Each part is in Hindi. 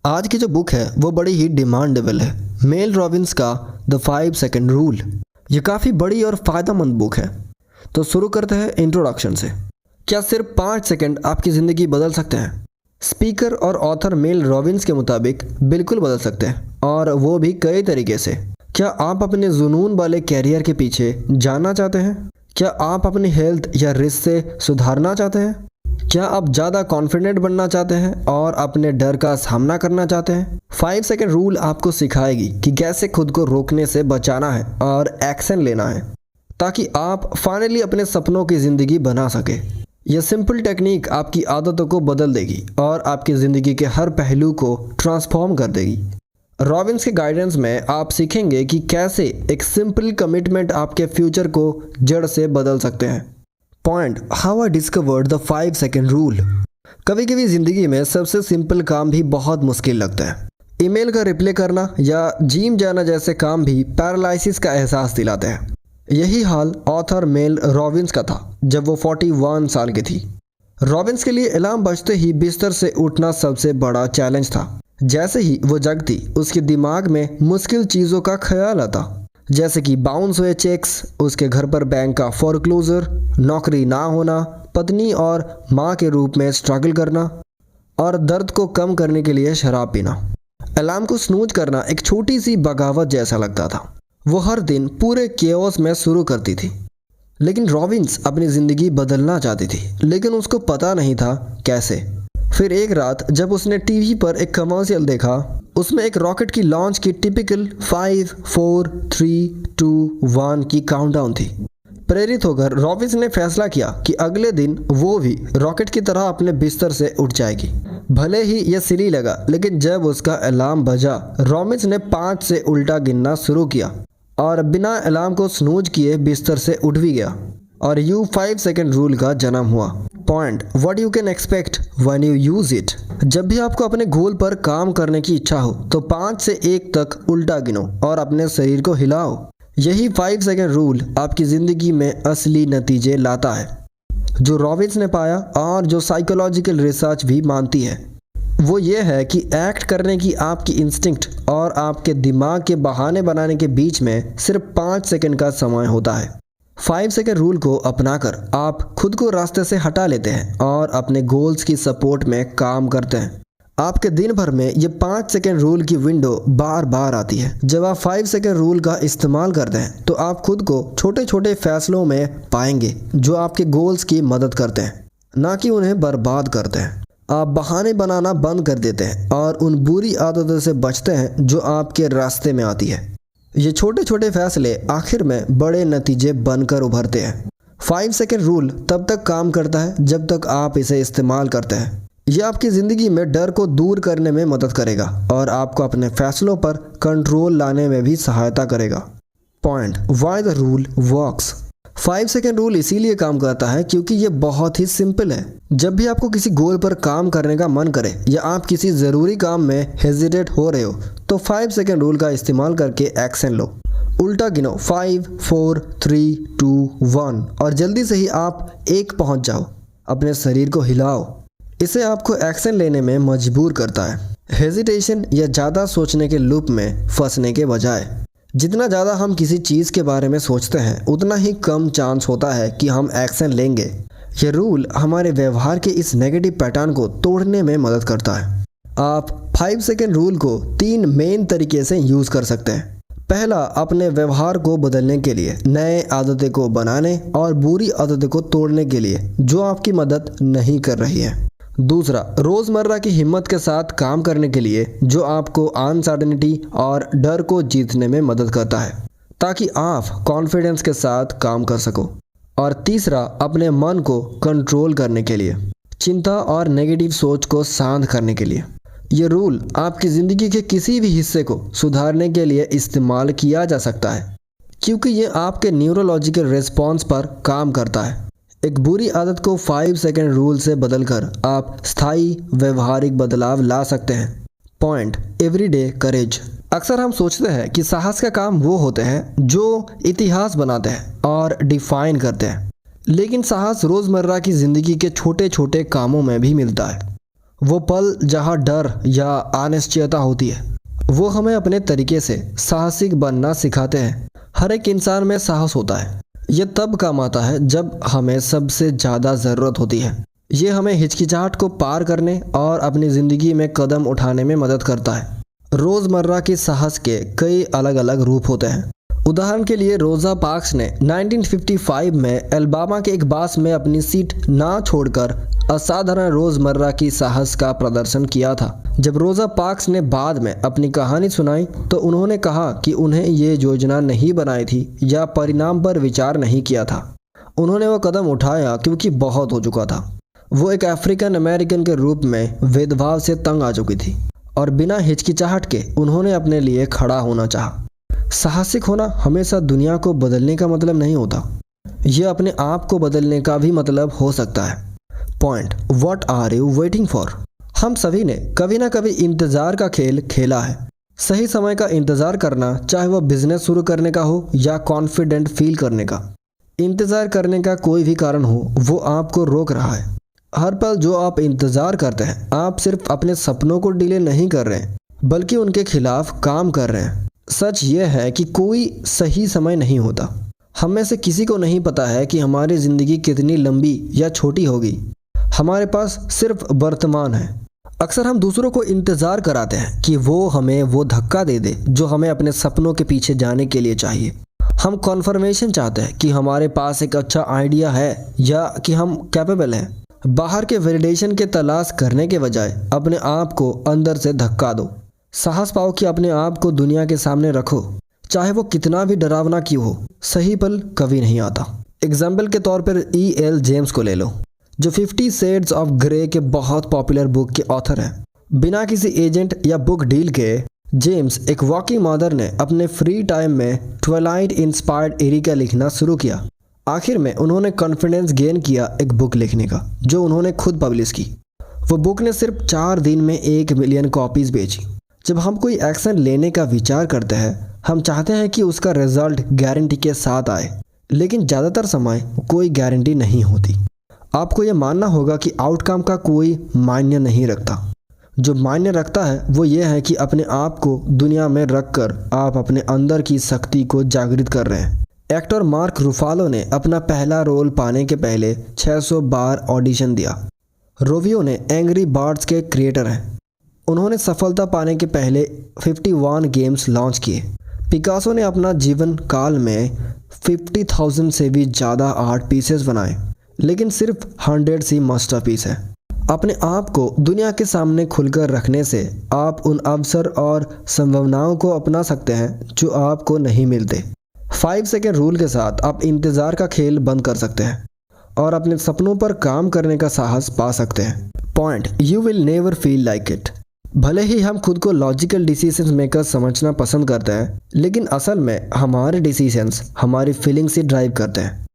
आज की जो बुक है वो बड़ी ही डिमांडेबल है। मेल रॉबिन्स का द 5 सेकंड रूल। ये काफ़ी बड़ी और फ़ायदेमंद बुक है। तो शुरू करते हैं इंट्रोडक्शन से। क्या सिर्फ 5 सेकंड आपकी ज़िंदगी बदल सकते हैं? स्पीकर और ऑथर मेल रॉबिन्स के मुताबिक बिल्कुल बदल सकते हैं, और वो भी कई तरीके से। क्या आप अपने जुनून वाले कैरियर के पीछे जाना चाहते हैं? क्या आप अपनी हेल्थ या रिश्ते सुधारना चाहते हैं? क्या आप ज़्यादा कॉन्फिडेंट बनना चाहते हैं और अपने डर का सामना करना चाहते हैं? 5 सेकंड रूल आपको सिखाएगी कि कैसे खुद को रोकने से बचाना है और एक्शन लेना है, ताकि आप फाइनली अपने सपनों की ज़िंदगी बना सके। यह सिंपल टेक्निक आपकी आदतों को बदल देगी और आपकी ज़िंदगी के हर पहलू को ट्रांसफॉर्म कर देगी। रॉबिन्स के गाइडेंस में आप सीखेंगे कि कैसे एक सिंपल कमिटमेंट आपके फ्यूचर को जड़ से बदल सकते हैं। Point, how I discovered the 5 second rule. कभी कभी ज़िंदगी में सबसे सिंपल काम भी बहुत मुश्किल लगता है। ईमेल का रिप्लाई करना या जिम जाना जैसे काम भी पैरालिसिस का एहसास दिलाते हैं। यही हाल ऑथर मेल रॉबिन्स का था जब वो 41 साल की थी। रॉबिन्स के लिए अलार्म बजते ही बिस्तर से उठना सबसे बड़ा चैलेंज था। जैसे ही वो जगती, उसके दिमाग में मुश्किल चीज़ों का ख्याल आता, जैसे कि बाउंस हुए चेक्स, उसके घर पर बैंक का फोरक्लोजर, नौकरी ना होना, पत्नी और माँ के रूप में स्ट्रगल करना, और दर्द को कम करने के लिए शराब पीना। अलार्म को स्नूज करना एक छोटी सी बगावत जैसा लगता था। वो हर दिन पूरे केओस में शुरू करती थी। लेकिन रॉबिन्स अपनी ज़िंदगी बदलना चाहती थी, लेकिन उसको पता नहीं था कैसे। फिर एक रात जब उसने टीवी पर एक कमर्शियल देखा, उसमें एक रॉकेट की लॉन्च की टिपिकल 5, 4, 3, 2, 1 की काउंटडाउन थी। प्रेरित होकर रॉबिन्स ने फैसला किया कि अगले दिन वो भी रॉकेट की तरह अपने बिस्तर से उठ जाएगी। भले ही यह सिली लगा, लेकिन जब उसका अलार्म बजा, रॉबिन्स ने 5 से उल्टा गिनना शुरू किया और बिना अलार्म को स्नूज किए बिस्तर से उठ भी गया, और 5 सेकंड रूल का जन्म हुआ। Point, what you can expect when you use it. जब भी आपको अपने गोल पर काम करने की इच्छा हो तो 5 से 1 तक उल्टा गिनो और अपने शरीर को हिलाओ। यही 5 सेकंड रूल आपकी ज़िंदगी में असली नतीजे लाता है। जो रॉबिन्स ने पाया और जो साइकोलॉजिकल रिसर्च भी मानती है, वो ये है कि एक्ट करने की आपकी इंस्टिंक्ट और आपके दिमाग के बहाने बनाने के बीच में सिर्फ 5 सेकंड का समय होता है। 5 सेकंड रूल को अपनाकर आप खुद को रास्ते से हटा लेते हैं और अपने गोल्स की सपोर्ट में काम करते हैं। आपके दिन भर में ये 5 सेकंड रूल की विंडो बार बार आती है। जब आप 5 सेकंड रूल का इस्तेमाल करते हैं तो आप खुद को छोटे छोटे फैसलों में पाएंगे जो आपके गोल्स की मदद करते हैं, ना कि उन्हें बर्बाद करते हैं। आप बहाने बनाना बंद कर देते हैं और उन बुरी आदतों से बचते हैं जो आपके रास्ते में आती है। ये छोटे छोटे फैसले आखिर में बड़े नतीजे बनकर उभरते हैं। 5 सेकंड रूल तब तक काम करता है जब तक आप इसे इस्तेमाल करते हैं। यह आपकी ज़िंदगी में डर को दूर करने में मदद करेगा और आपको अपने फैसलों पर कंट्रोल लाने में भी सहायता करेगा। Point, why the rule works. 5 second rule इसीलिए काम करता है क्योंकि ये बहुत ही सिंपल है। जब भी आपको किसी गोल पर काम करने का मन करे या आप किसी ज़रूरी काम में हेजिटेट हो रहे हो, तो 5 सेकंड रूल का इस्तेमाल करके एक्शन लो। उल्टा गिनो 5, 4, 3, 2, 1 और जल्दी से ही आप 1 पहुंच जाओ। अपने शरीर को हिलाओ। इसे आपको एक्शन लेने में मजबूर करता है, हेजिटेशन या ज़्यादा सोचने के लूप में फंसने के बजाय। जितना ज़्यादा हम किसी चीज़ के बारे में सोचते हैं, उतना ही कम चांस होता है कि हम एक्शन लेंगे। यह रूल हमारे व्यवहार के इस नेगेटिव पैटर्न को तोड़ने में मदद करता है। आप 5 सेकंड रूल को 3 मेन तरीके से यूज़ कर सकते हैं। पहला, अपने व्यवहार को बदलने के लिए, नए आदतें को बनाने और बुरी आदतें को तोड़ने के लिए जो आपकी मदद नहीं कर रही है। दूसरा, रोज़मर्रा की हिम्मत के साथ काम करने के लिए जो आपको अनसर्टेनिटी और डर को जीतने में मदद करता है, ताकि आप कॉन्फिडेंस के साथ काम कर सको। और तीसरा, अपने मन को कंट्रोल करने के लिए, चिंता और नेगेटिव सोच को शांत करने के लिए। ये रूल आपकी ज़िंदगी के किसी भी हिस्से को सुधारने के लिए इस्तेमाल किया जा सकता है, क्योंकि ये आपके न्यूरोलॉजिकल रिस्पॉन्स पर काम करता है। एक बुरी आदत को 5 सेकंड रूल से बदलकर आप स्थायी व्यवहारिक बदलाव ला सकते हैं। पॉइंट, एवरीडे करेज। अक्सर हम सोचते हैं कि साहस का काम वो होते हैं जो इतिहास बनाते हैं और डिफाइन करते हैं, लेकिन साहस रोज़मर्रा की ज़िंदगी के छोटे छोटे कामों में भी मिलता है। वो पल जहाँ डर या अनिश्चयता होती है, वो हमें अपने तरीके से साहसिक बनना सिखाते हैं। हर एक इंसान में साहस होता है। ये तब काम आता है जब हमें सबसे ज़्यादा ज़रूरत होती है। ये हमें हिचकिचाहट को पार करने और अपनी ज़िंदगी में कदम उठाने में मदद करता है। रोज़मर्रा के साहस के कई अलग अलग रूप होते हैं। उदाहरण के लिए रोज़ा पार्क्स ने 1955 में अल्बामा के एक बस में अपनी सीट ना छोड़कर असाधारण रोज़मर्रा की साहस का प्रदर्शन किया था। जब रोज़ा पार्क्स ने बाद में अपनी कहानी सुनाई तो उन्होंने कहा कि उन्हें ये योजना नहीं बनाई थी या परिणाम पर विचार नहीं किया था। उन्होंने वो कदम उठाया क्योंकि बहुत हो चुका था। वो एक अफ्रीकन अमेरिकन के रूप में भेदभाव से तंग आ चुकी थी और बिना हिचकिचाहट के उन्होंने अपने लिए खड़ा होना चाहा। साहसिक होना हमेशा दुनिया को बदलने का मतलब नहीं होता। यह अपने आप को बदलने का भी मतलब हो सकता है। Point, what are you waiting for? हम सभी ने कभी ना कभी इंतज़ार का खेल खेला है। सही समय का इंतज़ार करना, चाहे वह बिजनेस शुरू करने का हो या कॉन्फिडेंट फील करने का। इंतज़ार करने का कोई भी कारण हो, वो आपको रोक रहा है। हर पल जो आप इंतज़ार करते हैं, आप सिर्फ अपने सपनों को डिले नहीं कर रहे हैं, बल्कि उनके खिलाफ काम कर रहे हैं। सच यह है कि कोई सही समय नहीं होता। हम में से किसी को नहीं पता है कि हमारी ज़िंदगी कितनी लंबी या छोटी होगी। हमारे पास सिर्फ वर्तमान है। अक्सर हम दूसरों को इंतज़ार कराते हैं कि वो हमें वो धक्का दे दे जो हमें अपने सपनों के पीछे जाने के लिए चाहिए। हम कॉन्फर्मेशन चाहते हैं कि हमारे पास एक अच्छा आइडिया है या कि हम कैपेबल हैं। बाहर के वैलिडेशन के तलाश करने के बजाय अपने आप को अंदर से धक्का दो। साहस पाओ कि अपने आप को दुनिया के सामने रखो, चाहे वो कितना भी डरावना क्यों हो। सही पल कभी नहीं आता। एग्जाम्पल के तौर पर E.L. जेम्स को ले लो, जो 50 शेड्स ऑफ ग्रे के बहुत पॉपुलर बुक के ऑथर हैं। बिना किसी एजेंट या बुक डील के जेम्स, एक वर्किंग मदर ने अपने फ्री टाइम में ट्वाइलाइट इंस्पायर्ड एरिका लिखना शुरू किया। आखिर में उन्होंने कॉन्फिडेंस गेन किया एक बुक लिखने का, जो उन्होंने खुद पब्लिश की। वो बुक ने सिर्फ 4 दिन में 1 मिलियन कॉपीज़ बेची। जब हम कोई एक्शन लेने का विचार करते हैं, हम चाहते हैं कि उसका रिजल्ट गारंटी के साथ आए, लेकिन ज़्यादातर समय कोई गारंटी नहीं होती। आपको यह मानना होगा कि आउटकम का कोई मायने नहीं रखता। जो मायने रखता है वो ये है कि अपने आप को दुनिया में रखकर आप अपने अंदर की शक्ति को जागृत कर रहे हैं। एक्टर मार्क रूफालो ने अपना पहला रोल पाने के पहले 600 बार ऑडिशन दिया। रोवियो ने एंग्री बर्ड्स के क्रिएटर हैं। उन्होंने सफलता पाने के पहले 51 गेम्स लॉन्च किए। पिकासो ने अपना जीवन काल में 50,000 से भी ज़्यादा आर्ट पीसेस बनाए, लेकिन सिर्फ 100 सी मास्टरपीस है। अपने आप को दुनिया के सामने खुलकर रखने से आप उन अवसर और संभावनाओं को अपना सकते हैं जो आपको नहीं मिलते। 5 सेकेंड रूल के साथ आप इंतज़ार का खेल बंद कर सकते हैं और अपने सपनों पर काम करने का साहस पा सकते हैं। Point, you will never feel like it. भले ही हम खुद को लॉजिकल डिसीजंस मेकर समझना पसंद करते हैं, लेकिन असल में हमारे डिसीजंस हमारी फीलिंग्स से ड्राइव करते हैं।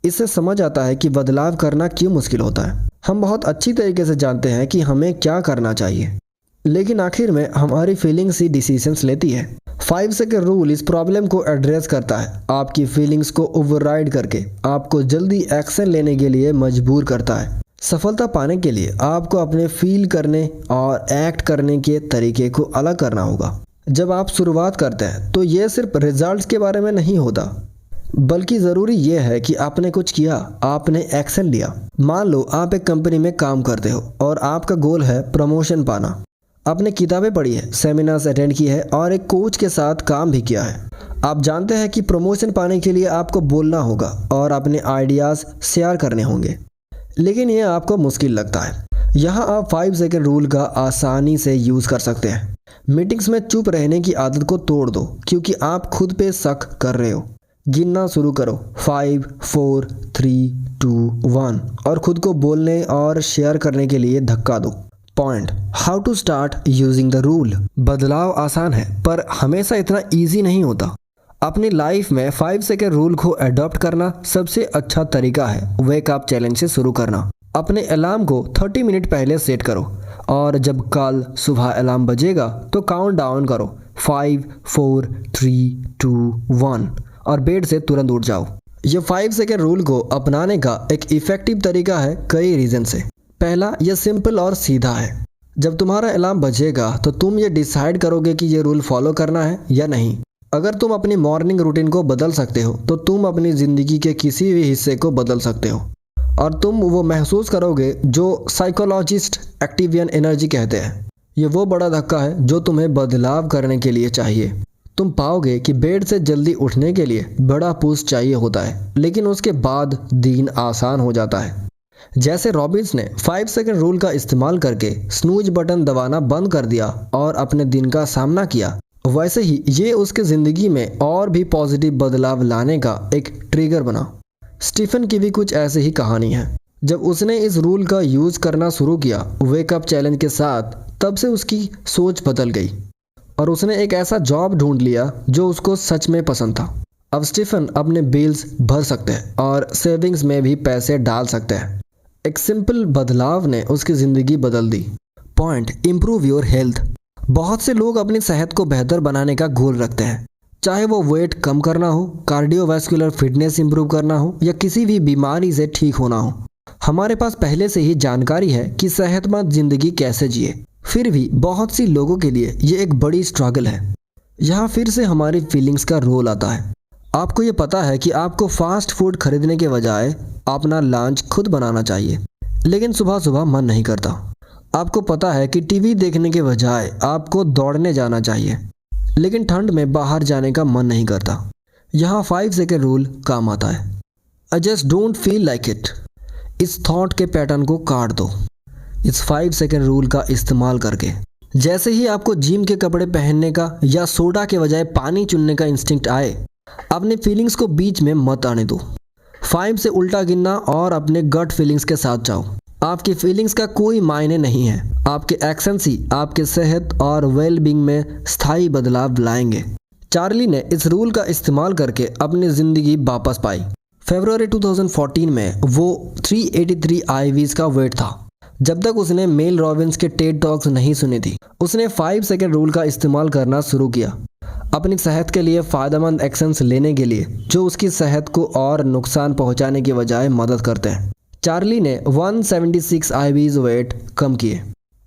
इससे समझ आता है कि बदलाव करना क्यों मुश्किल होता है। हम बहुत अच्छी तरीके से जानते हैं कि हमें क्या करना चाहिए, लेकिन आखिर में हमारी फीलिंग्स ही डिसीजंस लेती है। 5 सेकेंड रूल इस प्रॉब्लम को एड्रेस करता है। आपकी फीलिंग्स को ओवरराइड करके आपको जल्दी एक्शन लेने के लिए मजबूर करता है। सफलता पाने के लिए आपको अपने फील करने और एक्ट करने के तरीके को अलग करना होगा। जब आप शुरुआत करते हैं तो ये सिर्फ रिजल्ट्स के बारे में नहीं होता, बल्कि ज़रूरी यह है कि आपने कुछ किया, आपने एक्शन लिया। मान लो आप एक कंपनी में काम करते हो और आपका गोल है प्रमोशन पाना। आपने किताबें पढ़ी है, सेमिनार्स अटेंड किए हैं और एक कोच के साथ काम भी किया है। आप जानते हैं कि प्रमोशन पाने के लिए आपको बोलना होगा और अपने आइडियाज़ शेयर करने होंगे, लेकिन यह आपको मुश्किल लगता है। यहाँ आप 5 सेकेंड रूल का आसानी से यूज़ कर सकते हैं। मीटिंग्स में चुप रहने की आदत को तोड़ दो, क्योंकि आप खुद पे शक कर रहे हो। गिनना शुरू करो, 5, 4, 3, 2, 1 और खुद को बोलने और शेयर करने के लिए धक्का दो। Point, how to start using the rule. बदलाव आसान है, पर हमेशा इतना ईजी नहीं होता। अपनी लाइफ में 5 सेकेंड रूल को अडॉप्ट करना सबसे अच्छा तरीका है वेक अप चैलेंज से शुरू करना। अपने अलार्म को 30 मिनट पहले सेट करो और जब कल सुबह अलार्म बजेगा तो काउंट डाउन करो 5, 4, 3, 2, 1 और बेड से तुरंत उठ जाओ। ये 5 सेकेंड रूल को अपनाने का एक इफेक्टिव तरीका है कई रीज़न से। पहला, यह सिंपल और सीधा है। जब तुम्हारा अलार्म बजेगा तो तुम ये डिसाइड करोगे कि ये रूल फॉलो करना है या नहीं। अगर तुम अपनी मॉर्निंग रूटीन को बदल सकते हो तो तुम अपनी ज़िंदगी के किसी भी हिस्से को बदल सकते हो और तुम वो महसूस करोगे जो साइकोलॉजिस्ट एक्टिवियन एनर्जी कहते हैं। ये वो बड़ा धक्का है जो तुम्हें बदलाव करने के लिए चाहिए। तुम पाओगे कि बेड से जल्दी उठने के लिए बड़ा पुश चाहिए होता है, लेकिन उसके बाद दिन आसान हो जाता है। जैसे रॉबिन्स ने 5 सेकंड रूल का इस्तेमाल करके स्नूज बटन दबाना बंद कर दिया और अपने दिन का सामना किया, वैसे ही ये उसके ज़िंदगी में और भी पॉजिटिव बदलाव लाने का एक ट्रिगर बना। स्टीफन की भी कुछ ऐसे ही कहानी है। जब उसने इस रूल का यूज़ करना शुरू किया वेकअप चैलेंज के साथ, तब से उसकी सोच बदल गई और उसने एक ऐसा जॉब ढूंढ लिया जो उसको सच में पसंद था। अब स्टीफन अपने बिल्स भर सकते हैं और सेविंग्स में भी पैसे डाल सकते हैं। एक सिंपल बदलाव ने उसकी ज़िंदगी बदल दी। Point, improve your health. बहुत से लोग अपनी सेहत को बेहतर बनाने का गोल रखते हैं, चाहे वो वेट कम करना हो, कार्डियोवैस्कुलर फिटनेस इंप्रूव करना हो या किसी भी बीमारी से ठीक होना हो। हमारे पास पहले से ही जानकारी है कि सेहतमंद ज़िंदगी कैसे जिए। फिर भी बहुत सी लोगों के लिए ये एक बड़ी स्ट्रगल है। यहाँ फिर से हमारी फीलिंग्स का रोल आता है। आपको ये पता है कि आपको फास्ट फूड खरीदने के बजाय अपना लंच खुद बनाना चाहिए, लेकिन सुबह सुबह मन नहीं करता। आपको पता है कि टीवी देखने के बजाय आपको दौड़ने जाना चाहिए, लेकिन ठंड में बाहर जाने का मन नहीं करता। यहाँ 5 सेकंड रूल काम आता है। I just don't feel like it. इस थॉट के पैटर्न को काट दो इस 5 सेकंड रूल का इस्तेमाल करके। जैसे ही आपको जिम के कपड़े पहनने का या सोडा के बजाय पानी चुनने का इंस्टिंक्ट आए, अपने फीलिंग्स को बीच में मत आने दो। 5 से उल्टा गिनना और अपने गट फीलिंग्स के साथ जाओ। आपकी फीलिंग्स का कोई मायने नहीं है, आपके एक्शंस ही आपके सेहत और वेलबींग में स्थायी बदलाव लाएंगे। चार्ली ने इस रूल का इस्तेमाल करके अपनी ज़िंदगी वापस पाई। फरवरी 2014 में वो 383 IVs का वेट था। जब तक उसने मेल रॉबिन्स के टेड टॉक्स नहीं सुनी थी, उसने 5 सेकंड रूल का इस्तेमाल करना शुरू किया अपनी सेहत के लिए फ़ायदेमंद एक्शंस लेने के लिए, जो उसकी सेहत को और नुकसान पहुंचाने के बजाय मदद करते हैं। चार्ली ने 176 IVs वेट कम किए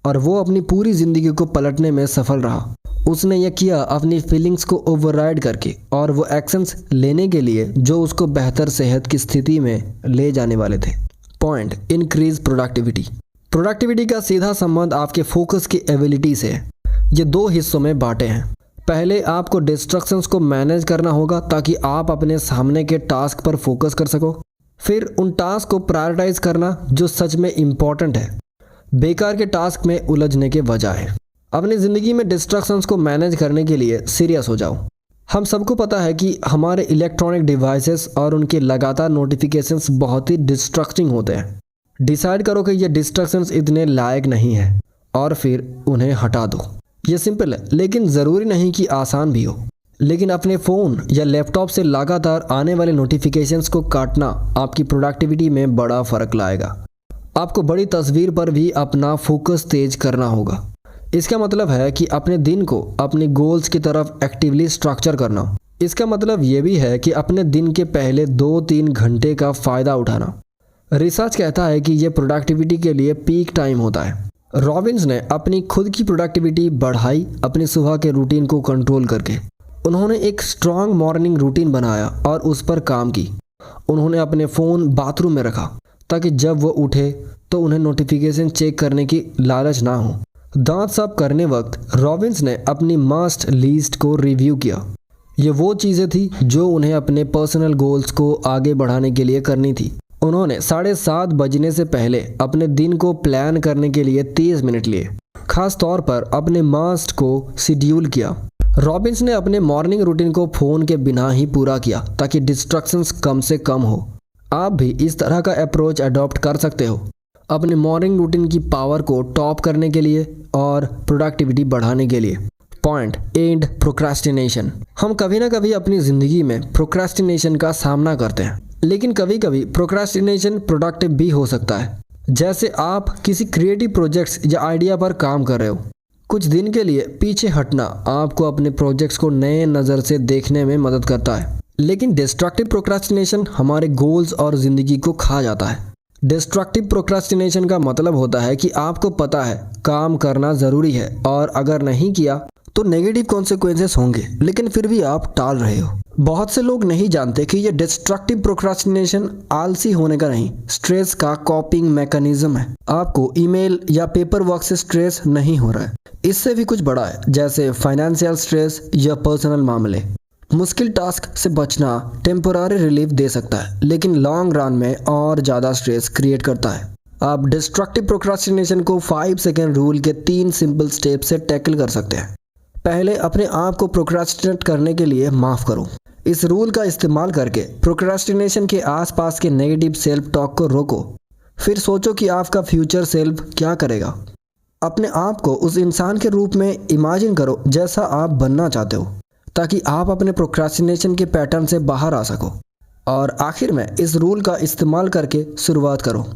और वो अपनी पूरी ज़िंदगी को पलटने में सफल रहा। उसने यह किया अपनी फीलिंग्स को ओवरराइड करके और वो एक्शंस लेने के लिए जो उसको बेहतर सेहत की स्थिति में ले जाने वाले थे। Point, increase productivity. प्रोडक्टिविटी का सीधा संबंध आपके फोकस की एबिलिटी से है। ये 2 हिस्सों में बांटे हैं। पहले आपको डिस्ट्रैक्शंस को मैनेज करना होगा ताकि आप अपने सामने के टास्क पर फोकस कर सको। फिर उन टास्क को प्रायोरिटाइज करना जो सच में इम्पॉर्टेंट है, बेकार के टास्क में उलझने के बजाय। अपनी ज़िंदगी में डिस्ट्रैक्शंस को मैनेज करने के लिए सीरियस हो जाओ। हम सबको पता है कि हमारे इलेक्ट्रॉनिक डिवाइसेस और उनके लगातार नोटिफिकेशंस बहुत ही डिस्ट्रैक्टिंग होते हैं। डिसाइड करो कि ये डिस्ट्रैक्शंस इतने लायक नहीं है और फिर उन्हें हटा दो। ये सिंपल है, लेकिन ज़रूरी नहीं कि आसान भी हो। लेकिन अपने फ़ोन या लैपटॉप से लगातार आने वाले नोटिफिकेशंस को काटना आपकी प्रोडक्टिविटी में बड़ा फ़र्क लाएगा। आपको बड़ी तस्वीर पर भी अपना फोकस तेज करना होगा। इसका मतलब है कि अपने दिन को अपनी गोल्स की तरफ एक्टिवली स्ट्रक्चर करना। इसका मतलब ये भी है कि अपने दिन के पहले 2-3 घंटे का फ़ायदा उठाना। रिसर्च कहता है कि ये प्रोडक्टिविटी के लिए पीक टाइम होता है। रॉबिन्स ने अपनी खुद की प्रोडक्टिविटी बढ़ाई अपनी सुबह के रूटीन को कंट्रोल करके। उन्होंने एक स्ट्रॉन्ग मॉर्निंग रूटीन बनाया और उस पर काम की। उन्होंने अपने फ़ोन बाथरूम में रखा ताकि जब वो उठे तो उन्हें नोटिफिकेशन चेक करने की लालच ना हो। दांत साफ करने वक्त रॉबिन्स ने अपनी मस्ट लिस्ट को रिव्यू किया। ये वो चीज़ें थी जो उन्हें अपने पर्सनल गोल्स को आगे बढ़ाने के लिए करनी थी। उन्होंने 7:30 बजने से पहले अपने दिन को प्लान करने के लिए 30 मिनट लिए। खास तौर पर अपने मस्ट को शेड्यूल किया। रॉबिन्स ने अपने मॉर्निंग रूटीन को फ़ोन के बिना ही पूरा किया ताकि डिस्ट्रैक्शंस कम से कम हो। आप भी इस तरह का अप्रोच अडॉप्ट कर सकते हो अपने मॉर्निंग रूटीन की पावर को टॉप करने के लिए और प्रोडक्टिविटी बढ़ाने के लिए। Point, and procrastination. हम कभी ना कभी अपनी ज़िंदगी में प्रोक्रास्टिनेशन का सामना करते हैं, लेकिन कभी कभी प्रोक्रास्टिनेशन प्रोडक्टिव भी हो सकता है। जैसे आप किसी क्रिएटिव प्रोजेक्ट्स या आइडिया पर काम कर रहे हो। कुछ दिन के लिए पीछे हटना आपको अपने प्रोजेक्ट्स को नए नज़र से देखने में मदद करता है, लेकिन डिस्ट्रक्टिव प्रोक्रास्टिनेशन हमारे गोल्स और ज़िंदगी को खा जाता है। डिस्ट्रक्टिव प्रोक्रास्टिनेशन का मतलब होता है कि आपको पता है काम करना ज़रूरी है और अगर नहीं किया तो नेगेटिव कॉन्सिक्वेंसेस होंगे, लेकिन फिर भी आप टाल रहे हो। बहुत से लोग नहीं जानते कि ये डिस्ट्रक्टिव प्रोक्रास्टिनेशन आलसी होने का नहीं, स्ट्रेस का कॉपिंग मैकेनिज्म है। आपको ईमेल या पेपर वर्क से स्ट्रेस नहीं हो रहा है, इससे भी कुछ बड़ा है, जैसे फाइनेंशियल स्ट्रेस या पर्सनल मामले। मुश्किल टास्क से बचना टेम्पोररी रिलीफ दे सकता है, लेकिन लॉन्ग रन में और ज़्यादा स्ट्रेस क्रिएट करता है। आप डिस्ट्रक्टिव प्रोक्रास्टिनेशन को 5 सेकेंड रूल के 3 सिंपल स्टेप से टैकल कर सकते हैं। पहले, अपने आप को प्रोक्रास्टिनेट करने के लिए माफ़ करो। इस रूल का इस्तेमाल करके प्रोक्रास्टिनेशन के आसपास के नेगेटिव सेल्फ टॉक को रोको। फिर सोचो कि आपका फ्यूचर सेल्फ क्या करेगा। अपने आप को उस इंसान के रूप में इमेजिन करो जैसा आप बनना चाहते हो, ताकि आप अपने प्रोक्रास्टिनेशन के पैटर्न से बाहर आ सको। और आखिर में इस रूल का इस्तेमाल करके शुरुआत करो।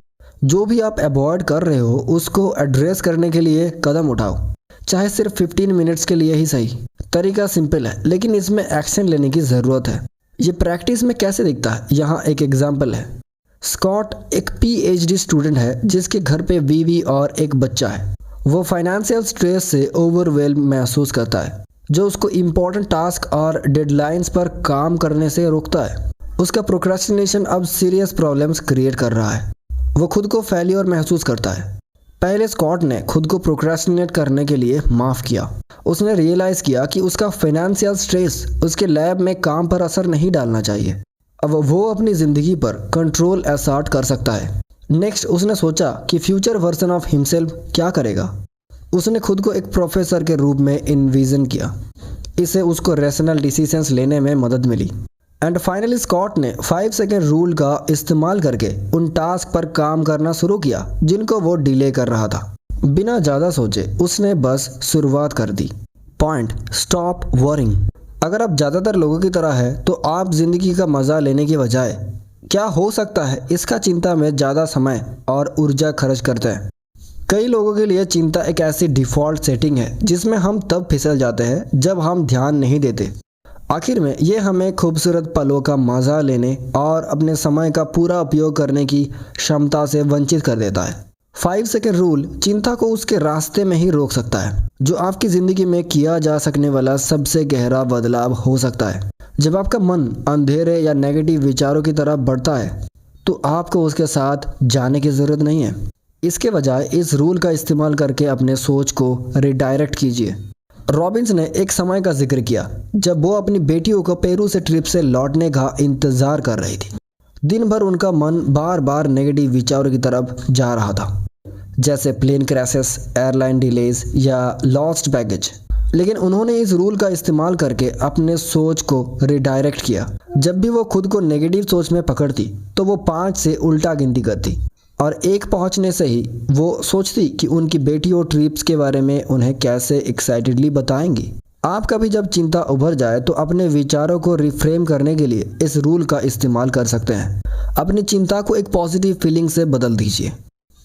जो भी आप अवॉइड कर रहे हो उसको एड्रेस करने के लिए कदम उठाओ, चाहे सिर्फ 15 मिनट्स के लिए ही सही। तरीका सिंपल है, लेकिन इसमें एक्शन लेने की ज़रूरत है। ये प्रैक्टिस में कैसे दिखता है, यहाँ एक एग्जाम्पल है। स्कॉट एक PhD स्टूडेंट है जिसके घर पे बीवी और एक बच्चा है। वो फाइनेंशियल स्ट्रेस से ओवरवेल्म महसूस करता है, जो उसको इम्पोर्टेंट टास्क और डेडलाइंस पर काम करने से रोकता है। उसका प्रोक्रास्टिनेशन अब सीरियस प्रॉब्लम्स क्रिएट कर रहा है। वो खुद को फेलियर महसूस करता है। पहले स्कॉट ने खुद को प्रोक्रास्टिनेट करने के लिए माफ़ किया। उसने रियलाइज़ किया कि उसका फाइनेंशियल स्ट्रेस उसके लैब में काम पर असर नहीं डालना चाहिए। अब वो अपनी ज़िंदगी पर कंट्रोल असर्ट कर सकता है। नेक्स्ट, उसने सोचा कि फ्यूचर वर्जन ऑफ हिमसेल्फ क्या करेगा। उसने खुद को एक प्रोफेसर के रूप में इन्विजन किया। इससे उसको रैशनल डिसीजंस लेने में मदद मिली। एंड फाइनली स्कॉट ने 5 सेकेंड रूल का इस्तेमाल करके उन टास्क पर काम करना शुरू किया जिनको वो डिले कर रहा था। बिना ज़्यादा सोचे उसने बस शुरुआत कर दी। Point, stop worrying. अगर आप ज़्यादातर लोगों की तरह है तो आप ज़िंदगी का मज़ा लेने की बजाय क्या हो सकता है इसका चिंता में ज़्यादा समय और ऊर्जा खर्च करते हैं। कई लोगों के लिए चिंता एक ऐसी डिफ़ॉल्ट सेटिंग है जिसमें हम तब फिसल जाते हैं जब हम ध्यान नहीं देते। आखिर में ये हमें खूबसूरत पलों का मज़ा लेने और अपने समय का पूरा उपयोग करने की क्षमता से वंचित कर देता है। 5 सेकेंड रूल चिंता को उसके रास्ते में ही रोक सकता है, जो आपकी ज़िंदगी में किया जा सकने वाला सबसे गहरा बदलाव हो सकता है। जब आपका मन अंधेरे या नेगेटिव विचारों की तरफ बढ़ता है तो आपको उसके साथ जाने की ज़रूरत नहीं है। इसके बजाय इस रूल का इस्तेमाल करके अपने सोच को रिडायरेक्ट कीजिए। रॉबिन्स ने एक समय का जिक्र किया जब वो अपनी बेटियों को पेरू से ट्रिप से लौटने का इंतज़ार कर रही थी। दिन भर उनका मन बार बार नेगेटिव विचारों की तरफ जा रहा था, जैसे प्लेन क्रैशेस, एयरलाइन डिलेज या लॉस्ट बैगेज। लेकिन उन्होंने इस रूल का इस्तेमाल करके अपने सोच को रिडायरेक्ट किया। जब भी वो खुद को नेगेटिव सोच में पकड़ती तो वो 5 से उल्टा गिनती करती और 1 पहुंचने से ही वो सोचती कि उनकी बेटियों ट्रिप्स के बारे में उन्हें कैसे एक्साइटेडली बताएंगी। आप कभी जब चिंता उभर जाए तो अपने विचारों को रिफ्रेम करने के लिए इस रूल का इस्तेमाल कर सकते हैं। अपनी चिंता को एक पॉजिटिव फीलिंग से बदल दीजिए।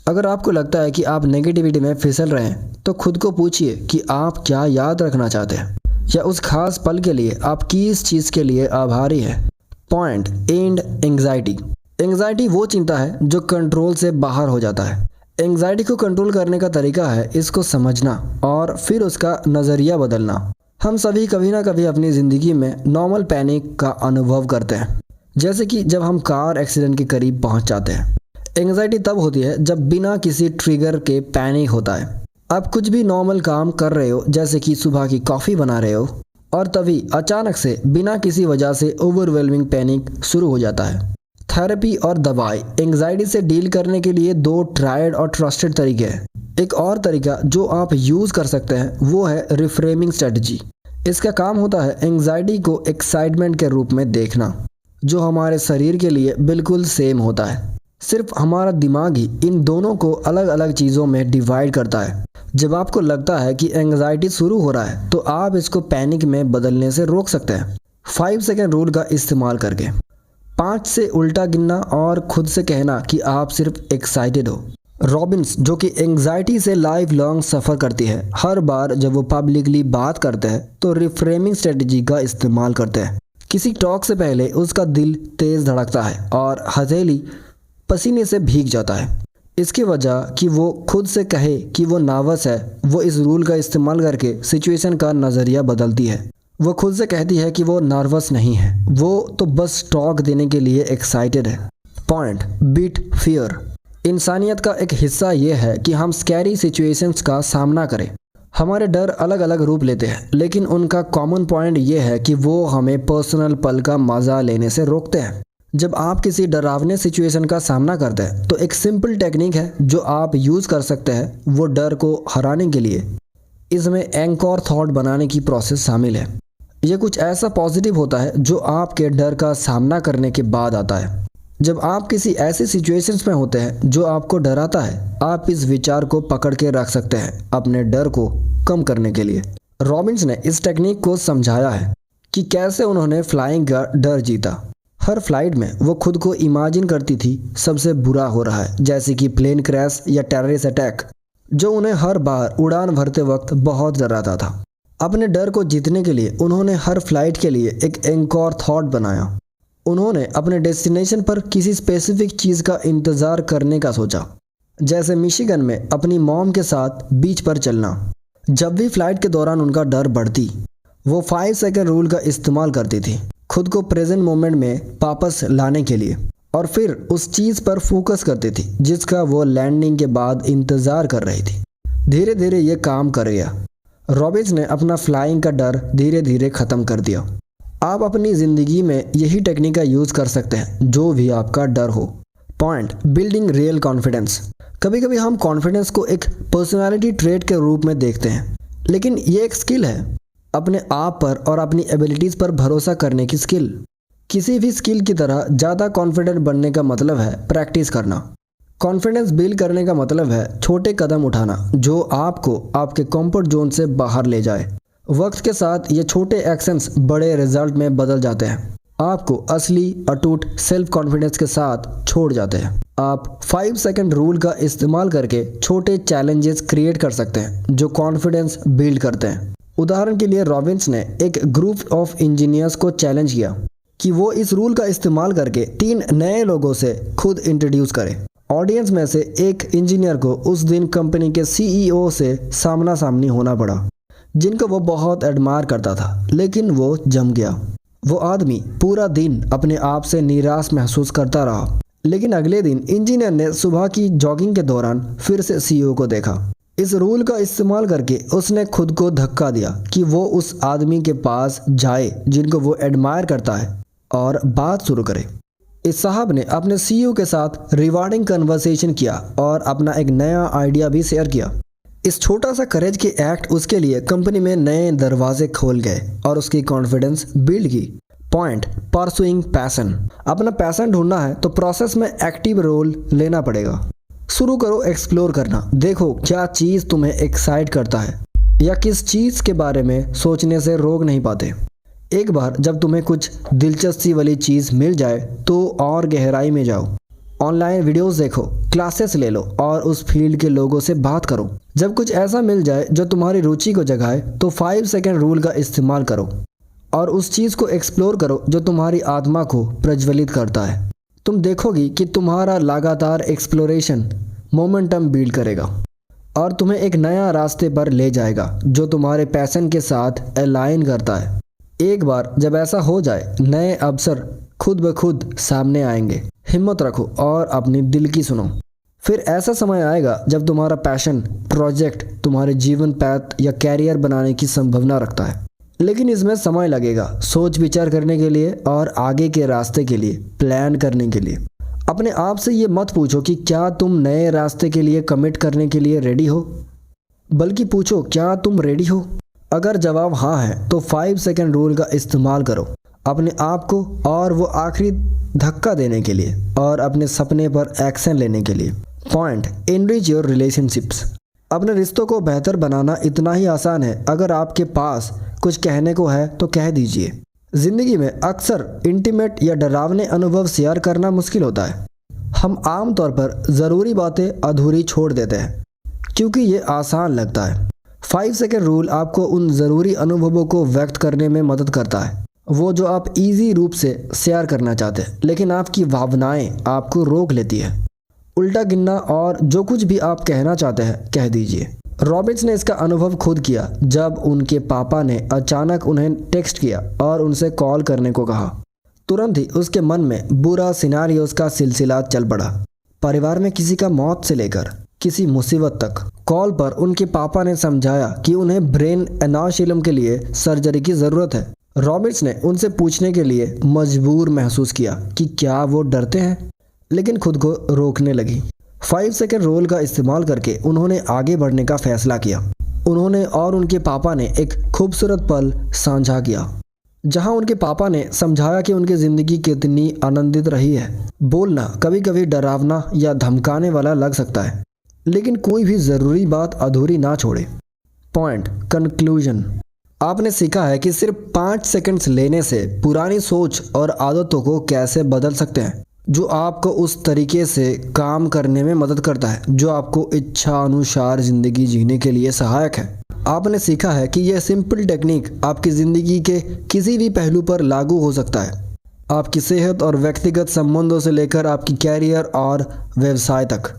अगर आपको लगता है कि आप नेगेटिविटी में फिसल रहे हैं तो खुद को पूछिए कि आप क्या याद रखना चाहते हैं, या उस खास पल के लिए आप किस चीज़ के लिए आभारी हैं। Point, and anxiety. एंग्जाइटी वो चिंता है जो कंट्रोल से बाहर हो जाता है। एंग्जाइटी को कंट्रोल करने का तरीका है इसको समझना और फिर उसका नज़रिया बदलना। हम सभी कभी ना कभी अपनी ज़िंदगी में नॉर्मल पैनिक का अनुभव करते हैं, जैसे कि जब हम कार एक्सीडेंट के करीब पहुंच जाते हैं। एंग्जाइटी तब होती है जब बिना किसी ट्रिगर के पैनिक होता है। आप कुछ भी नॉर्मल काम कर रहे हो, जैसे कि सुबह की कॉफ़ी बना रहे हो, और तभी अचानक से बिना किसी वजह से ओवरवेलमिंग पैनिक शुरू हो जाता है। थेरेपी और दवाई एंग्जाइटी से डील करने के लिए 2 ट्राइड और ट्रस्टेड तरीके हैं। एक और तरीका जो आप यूज़ कर सकते हैं वो है रिफ्रेमिंग स्ट्रेटजी। इसका काम होता है एंग्जाइटी को एक्साइटमेंट के रूप में देखना, जो हमारे शरीर के लिए बिल्कुल सेम होता है। सिर्फ हमारा दिमाग ही इन दोनों को अलग अलग चीज़ों में डिवाइड करता है। जब आपको लगता है कि एंग्जाइटी शुरू हो रहा है तो आप इसको पैनिक में बदलने से रोक सकते हैं 5 सेकेंड रूल का इस्तेमाल करके। 5 से उल्टा गिनना और खुद से कहना कि आप सिर्फ एक्साइटेड हो। रॉबिन्स, जो कि एंग्जाइटी से लाइफ लॉन्ग सफ़र करती है, हर बार जब वो पब्लिकली बात करते हैं तो रिफ्रेमिंग स्ट्रेटजी का इस्तेमाल करते हैं। किसी टॉक से पहले उसका दिल तेज़ धड़कता है और हथेली पसीने से भीग जाता है। इसकी वजह कि वो खुद से कहे कि वो नर्वस है, वो इस रूल का इस्तेमाल करके सिचुएशन का नज़रिया बदलती है। वो खुद से कहती है कि वो नर्वस नहीं है, वो तो बस टॉक देने के लिए एक्साइटेड है। Point beat fear. इंसानियत का एक हिस्सा ये है कि हम स्कैरी सिचुएशंस का सामना करें। हमारे डर अलग अलग रूप लेते हैं, लेकिन उनका कॉमन पॉइंट ये है कि वो हमें पर्सनल पल का मज़ा लेने से रोकते हैं। जब आप किसी डरावने सिचुएशन का सामना करते हैं तो एक सिंपल टेक्निक है जो आप यूज़ कर सकते हैं वो डर को हराने के लिए। इसमें एंकर थॉट बनाने की प्रोसेस शामिल है। ये कुछ ऐसा पॉजिटिव होता है जो आपके डर का सामना करने के बाद आता है। जब आप किसी ऐसी सिचुएशंस में होते हैं जो आपको डराता है, आप इस विचार को पकड़ के रख सकते हैं अपने डर को कम करने के लिए। रॉबिन्स ने इस टेक्निक को समझाया है कि कैसे उन्होंने फ्लाइंग का डर जीता। हर फ्लाइट में वो खुद को इमेजिन करती थी सबसे बुरा हो रहा है, जैसे कि प्लेन क्रैश या टेररिस्ट अटैक, जो उन्हें हर बार उड़ान भरते वक्त बहुत डराता था। अपने डर को जीतने के लिए उन्होंने हर फ्लाइट के लिए एक एंकर थॉट बनाया। उन्होंने अपने डेस्टिनेशन पर किसी स्पेसिफिक चीज़ का इंतज़ार करने का सोचा, जैसे मिशिगन में अपनी मॉम के साथ बीच पर चलना। जब भी फ्लाइट के दौरान उनका डर बढ़ती, वो 5 सेकंड रूल का इस्तेमाल करती थी खुद को प्रेजेंट मोमेंट में वापस लाने के लिए, और फिर उस चीज़ पर फोकस करती थी जिसका वो लैंडिंग के बाद इंतज़ार कर रही थी। धीरे धीरे ये काम कर गया। रॉबिन्स ने अपना फ्लाइंग का डर धीरे धीरे ख़त्म कर दिया। आप अपनी ज़िंदगी में यही टेक्निक का यूज़ कर सकते हैं जो भी आपका डर हो। Point building real confidence. कभी कभी हम कॉन्फिडेंस को एक पर्सनालिटी ट्रेट के रूप में देखते हैं, लेकिन ये एक स्किल है। अपने आप पर और अपनी एबिलिटीज़ पर भरोसा करने की स्किल। किसी भी स्किल की तरह ज़्यादा कॉन्फिडेंट बनने का मतलब है प्रैक्टिस करना। कॉन्फिडेंस बिल्ड करने का मतलब है छोटे कदम उठाना जो आपको आपके कंफर्ट जोन से बाहर ले जाए। वक्त के साथ ये छोटे एक्शंस बड़े रिजल्ट में बदल जाते हैं, आपको असली अटूट सेल्फ कॉन्फिडेंस के साथ छोड़ जाते हैं। आप 5 सेकंड रूल का इस्तेमाल करके छोटे चैलेंजेस क्रिएट कर सकते हैं जो कॉन्फिडेंस बिल्ड करते हैं। उदाहरण के लिए रॉबिन्स ने एक ग्रुप ऑफ इंजीनियर्स को चैलेंज किया कि वो इस रूल का इस्तेमाल करके 3 नए लोगों से खुद इंट्रोड्यूस करें। ऑडियंस में से एक इंजीनियर को उस दिन कंपनी के सीईओ से सामना सामनी होना पड़ा, जिनको वो बहुत एडमायर करता था, लेकिन वो जम गया। वो आदमी पूरा दिन अपने आप से निराश महसूस करता रहा, लेकिन अगले दिन इंजीनियर ने सुबह की जॉगिंग के दौरान फिर से सीईओ को देखा। इस रूल का इस्तेमाल करके उसने खुद को धक्का दिया कि वो उस आदमी के पास जाए जिनको वो एडमायर करता है और बात शुरू करे। इस साहब ने अपने सीईओ के साथ रिवार्डिंग कन्वर्सेशन किया और अपना एक नया आइडिया भी शेयर किया। इस छोटा सा करेज के एक्ट उसके लिए कंपनी में नए दरवाजे खोल गए और उसकी कॉन्फिडेंस बिल्ड की। Point pursuing passion. अपना पैशन ढूंढना है तो प्रोसेस में एक्टिव रोल लेना पड़ेगा। शुरू करो एक्सप्लोर करना। देखो क्या चीज़ तुम्हें एक्साइट करता है या किस चीज़ के बारे में सोचने से रोक नहीं पाते। एक बार जब तुम्हें कुछ दिलचस्पी वाली चीज़ मिल जाए तो और गहराई में जाओ। ऑनलाइन वीडियोस देखो, क्लासेस ले लो और उस फील्ड के लोगों से बात करो। जब कुछ ऐसा मिल जाए जो तुम्हारी रुचि को जगाए तो 5 सेकंड रूल का इस्तेमाल करो और उस चीज़ को एक्सप्लोर करो जो तुम्हारी आत्मा को प्रज्वलित करता है। तुम देखोगी कि तुम्हारा लगातार एक्सप्लोरेशन मोमेंटम बिल्ड करेगा और तुम्हें एक नया रास्ते पर ले जाएगा जो तुम्हारे पैशन के साथ अलाइन करता है। एक बार जब ऐसा हो जाए, नए अवसर खुद ब खुद सामने आएंगे। हिम्मत रखो और अपनी दिल की सुनो। फिर ऐसा समय आएगा जब तुम्हारा पैशन प्रोजेक्ट तुम्हारे जीवन पाथ या कैरियर बनाने की संभावना रखता है, लेकिन इसमें समय लगेगा सोच विचार करने के लिए और आगे के रास्ते के लिए प्लान करने के लिए। अपने आप से ये मत पूछो कि क्या तुम नए रास्ते के लिए कमिट करने के लिए रेडी हो, बल्कि पूछो क्या तुम रेडी हो। अगर जवाब हाँ है तो 5 सेकंड रूल का इस्तेमाल करो अपने आप को और वो आखिरी धक्का देने के लिए और अपने सपने पर एक्शन लेने के लिए। Point enrich your relationships. अपने रिश्तों को बेहतर बनाना इतना ही आसान है। अगर आपके पास कुछ कहने को है तो कह दीजिए। जिंदगी में अक्सर इंटीमेट या डरावने अनुभव शेयर करना मुश्किल होता है। हम आमतौर पर ज़रूरी बातें अधूरी छोड़ देते हैं क्योंकि ये आसान लगता है। 5 सेकंड रूल आपको उन ज़रूरी अनुभवों को व्यक्त करने में मदद करता है वो जो आप इजी रूप से शेयर करना चाहते हैं, लेकिन आपकी भावनाएं आपको रोक लेती है। उल्टा गिनना और जो कुछ भी आप कहना चाहते हैं कह दीजिए। रॉबिन्स ने इसका अनुभव खुद किया जब उनके पापा ने अचानक उन्हें टेक्स्ट किया और उनसे कॉल करने को कहा। तुरंत ही उसके मन में बुरा सिनारियोस का सिलसिला चल पड़ा। परिवार में किसी का मौत से लेकर किसी मुसीबत तक। कॉल पर उनके पापा ने समझाया कि उन्हें ब्रेन एनाशिलम के लिए सर्जरी की ज़रूरत है। रॉबिन्स ने उनसे पूछने के लिए मजबूर महसूस किया कि क्या वो डरते हैं, लेकिन खुद को रोकने लगी। 5 सेकंड रूल का इस्तेमाल करके उन्होंने आगे बढ़ने का फैसला किया। उन्होंने और उनके पापा ने एक खूबसूरत पल साझा किया, जहां उनके पापा ने समझाया कि उनकी ज़िंदगी कितनी आनंदित रही है। बोलना कभी कभी डरावना या धमकाने वाला लग सकता है, लेकिन कोई भी ज़रूरी बात अधूरी ना छोड़े। Point conclusion. आपने सीखा है कि सिर्फ 5 सेकंड्स लेने से पुरानी सोच और आदतों को कैसे बदल सकते हैं, जो आपको उस तरीके से काम करने में मदद करता है जो आपको इच्छा अनुसार ज़िंदगी जीने के लिए सहायक है। आपने सीखा है कि यह सिंपल टेक्निक आपकी ज़िंदगी के किसी भी पहलू पर लागू हो सकता है, आपकी सेहत और व्यक्तिगत संबंधों से लेकर आपकी कैरियर और व्यवसाय तक।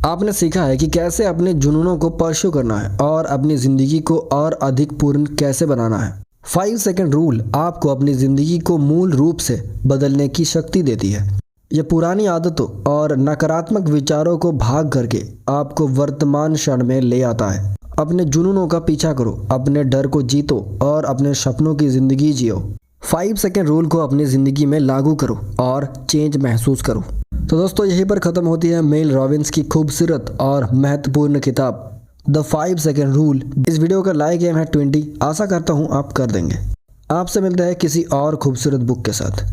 आपने सीखा है कि कैसे अपने जुनूनों को परस्यू करना है और अपनी ज़िंदगी को और अधिक पूर्ण कैसे बनाना है। 5 सेकंड रूल आपको अपनी ज़िंदगी को मूल रूप से बदलने की शक्ति देती है। यह पुरानी आदतों और नकारात्मक विचारों को भाग करके आपको वर्तमान क्षण में ले आता है। अपने जुनूनों का पीछा करो, अपने डर को जीतो और अपने सपनों की ज़िंदगी जियो। 5 सेकंड रूल को अपनी ज़िंदगी में लागू करो और चेंज महसूस करो। तो दोस्तों, यहीं पर ख़त्म होती है मेल रॉबिन्स की खूबसूरत और महत्वपूर्ण किताब द 5 सेकंड रूल। इस वीडियो का लाइक एम है 20। आशा करता हूँ आप कर देंगे। आपसे मिलते हैं किसी और खूबसूरत बुक के साथ।